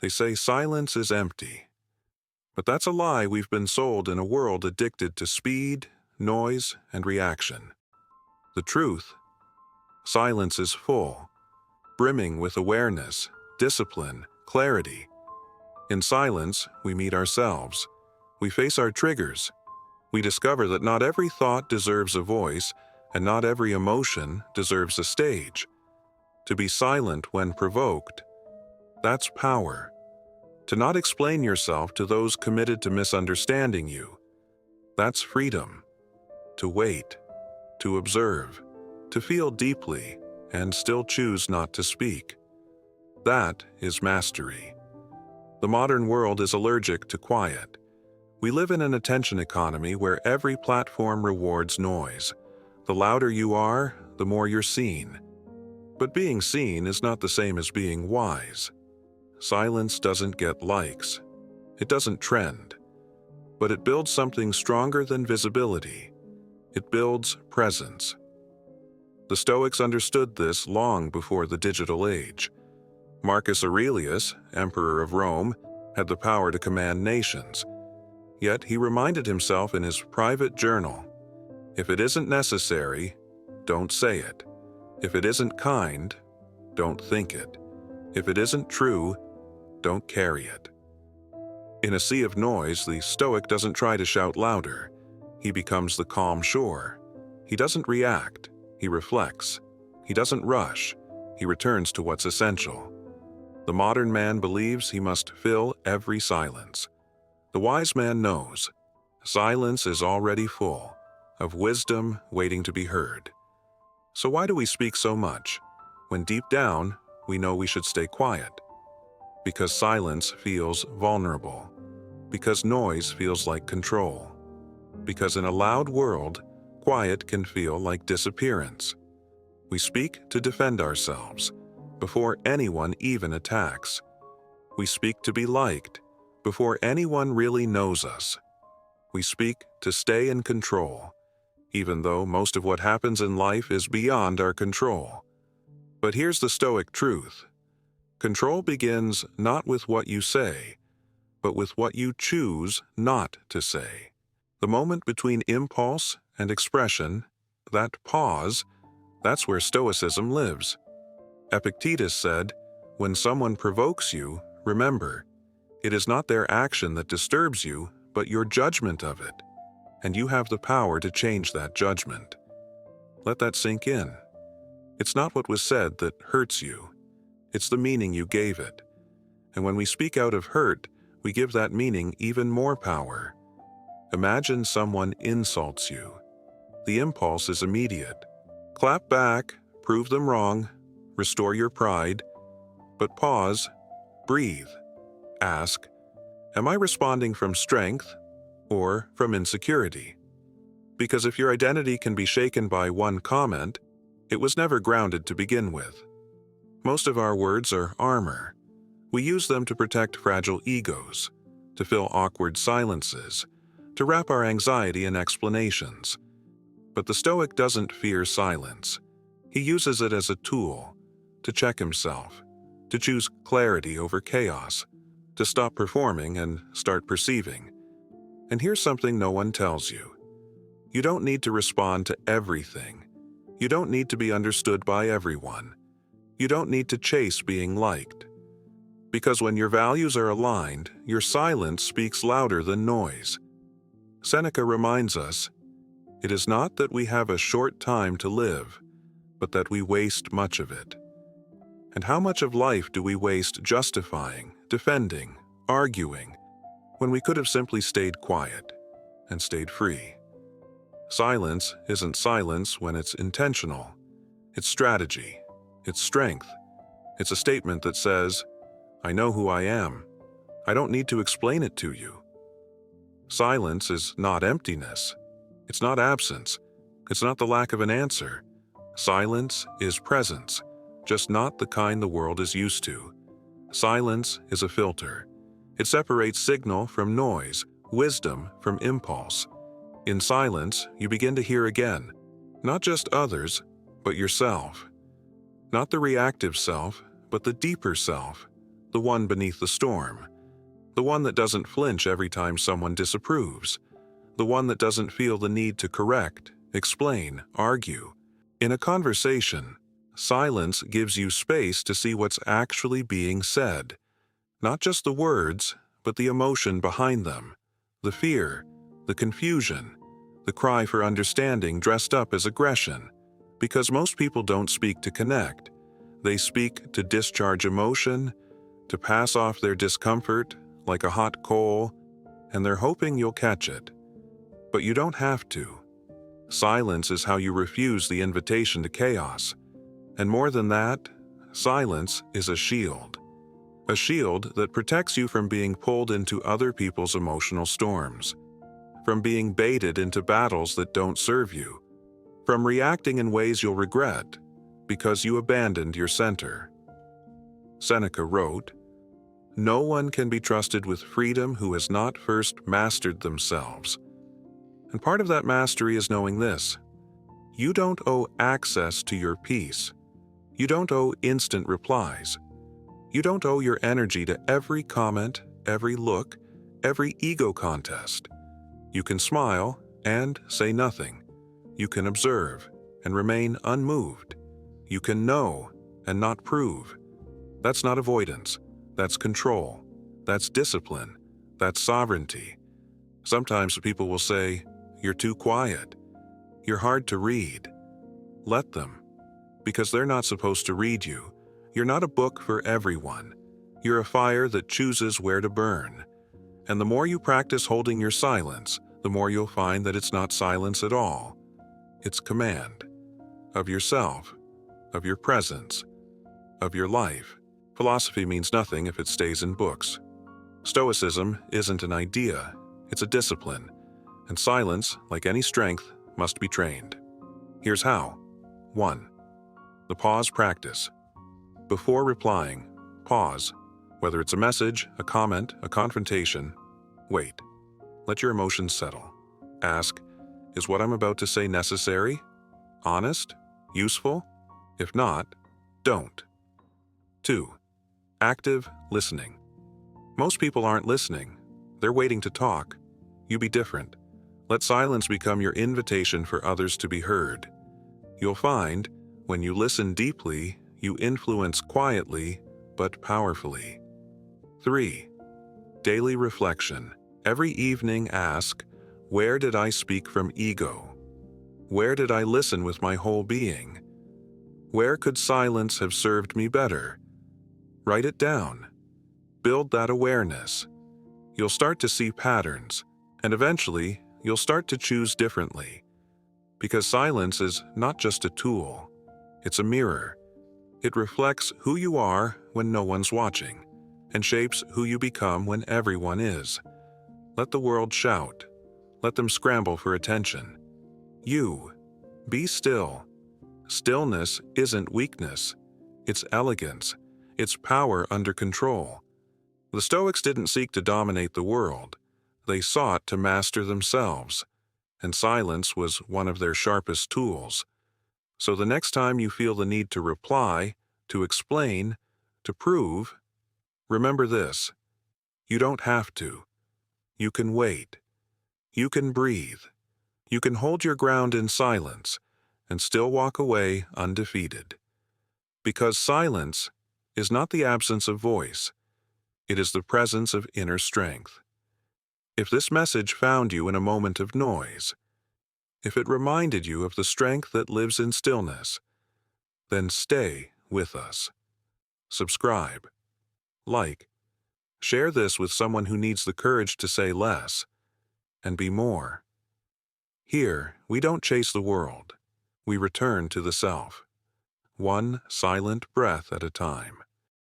They say silence is empty. But that's a lie we've been sold in a world addicted to speed, noise, and reaction. The truth: silence is full, brimming with awareness, discipline, clarity. In silence, we meet ourselves. We face our triggers. We discover that not every thought deserves a voice, and not every emotion deserves a stage. To be silent when provoked, that's power. To not explain yourself to those committed to misunderstanding you, that's freedom. To wait, to observe, to feel deeply, and still choose not to speak. That is mastery. The modern world is allergic to quiet. We live in an attention economy where every platform rewards noise. The louder you are, the more you're seen. But being seen is not the same as being wise. Silence doesn't get likes. It doesn't trend. But it builds something stronger than visibility. It builds presence. The Stoics understood this long before the digital age. Marcus Aurelius, emperor of Rome, had the power to command nations. Yet he reminded himself in his private journal, if it isn't necessary, don't say it. If it isn't kind, don't think it. If it isn't true, don't carry it. In a sea of noise, the Stoic doesn't try to shout louder. He becomes the calm shore. He doesn't react. He reflects. He doesn't rush. He returns to what's essential. The modern man believes he must fill every silence. The wise man knows silence is already full of wisdom waiting to be heard. So why do we speak so much, when deep down we know we should stay quiet? Because silence feels vulnerable. Because noise feels like control. Because in a loud world, quiet can feel like disappearance. We speak to defend ourselves before anyone even attacks. We speak to be liked before anyone really knows us. We speak to stay in control, even though most of what happens in life is beyond our control. But here's the Stoic truth. Control begins not with what you say, but with what you choose not to say. The moment between impulse and expression, that pause, that's where Stoicism lives. Epictetus said, when someone provokes you, remember, it is not their action that disturbs you, but your judgment of it. And you have the power to change that judgment. Let that sink in. It's not what was said that hurts you. It's the meaning you gave it. And when we speak out of hurt, we give that meaning even more power. Imagine someone insults you. The impulse is immediate. Clap back, prove them wrong, restore your pride. But pause, breathe, ask, am I responding from strength or from insecurity? Because if your identity can be shaken by one comment, it was never grounded to begin with. Most of our words are armor. We use them to protect fragile egos, to fill awkward silences, to wrap our anxiety in explanations. But the Stoic doesn't fear silence. He uses it as a tool to check himself, to choose clarity over chaos, to stop performing and start perceiving. And here's something no one tells you. You don't need to respond to everything. You don't need to be understood by everyone. You don't need to chase being liked. Because when your values are aligned, your silence speaks louder than noise. Seneca reminds us, it is not that we have a short time to live, but that we waste much of it. And how much of life do we waste justifying, defending, arguing, when we could have simply stayed quiet and stayed free? Silence isn't silence when it's intentional. It's strategy. It's strength. It's a statement that says, I know who I am. I don't need to explain it to you. Silence is not emptiness. It's not absence. It's not the lack of an answer. Silence is presence, just not the kind the world is used to. Silence is a filter. It separates signal from noise, wisdom from impulse. In silence, you begin to hear again, not just others, but yourself. Not the reactive self, but the deeper self, the one beneath the storm, the one that doesn't flinch every time someone disapproves, the one that doesn't feel the need to correct, explain, argue. In a conversation, silence gives you space to see what's actually being said. Not just the words, but the emotion behind them, the fear, the confusion, the cry for understanding dressed up as aggression. Because most people don't speak to connect. They speak to discharge emotion, to pass off their discomfort like a hot coal, and they're hoping you'll catch it. But you don't have to. Silence is how you refuse the invitation to chaos. And more than that, silence is a shield. A shield that protects you from being pulled into other people's emotional storms, from being baited into battles that don't serve you, from reacting in ways you'll regret because you abandoned your center. Seneca wrote, "No one can be trusted with freedom who has not first mastered themselves." And part of that mastery is knowing this: you don't owe access to your peace. You don't owe instant replies. You don't owe your energy to every comment, every look, every ego contest. You can smile and say nothing. You can observe and remain unmoved. You can know and not prove. That's not avoidance. That's control. That's discipline. That's sovereignty. Sometimes people will say, "You're too quiet. You're hard to read." Let them, because they're not supposed to read you. You're not a book for everyone. You're a fire that chooses where to burn. And the more you practice holding your silence, the more you'll find that it's not silence at all. It's command of yourself, of your presence, of your life. Philosophy means nothing if it stays in books. Stoicism isn't an idea, it's a discipline. And silence, like any strength, must be trained. Here's how. 1. The pause practice. Before replying, pause. Whether it's a message, a comment, a confrontation, wait. Let your emotions settle. Ask, is what I'm about to say necessary? Honest? Useful? If not, don't. 2. Active listening. Most people aren't listening. They're waiting to talk. You be different. Let silence become your invitation for others to be heard. You'll find, when you listen deeply, you influence quietly but powerfully. 3. Daily reflection. Every evening ask, where did I speak from ego? Where did I listen with my whole being? Where could silence have served me better? Write it down. Build that awareness. You'll start to see patterns, and eventually, you'll start to choose differently. Because silence is not just a tool, it's a mirror. It reflects who you are when no one's watching, and shapes who you become when everyone is. Let the world shout. Let them scramble for attention. You, be still. Stillness isn't weakness. It's elegance. It's power under control. The Stoics didn't seek to dominate the world. They sought to master themselves, and silence was one of their sharpest tools. So the next time you feel the need to reply, to explain, to prove, remember this: you don't have to. You can wait. You can breathe. You can hold your ground in silence and still walk away undefeated. Because silence is not the absence of voice. It is the presence of inner strength. If this message found you in a moment of noise, if it reminded you of the strength that lives in stillness, then stay with us. Subscribe, like, share this with someone who needs the courage to say less and be more. Here, we don't chase the world. We return to the self, one silent breath at a time.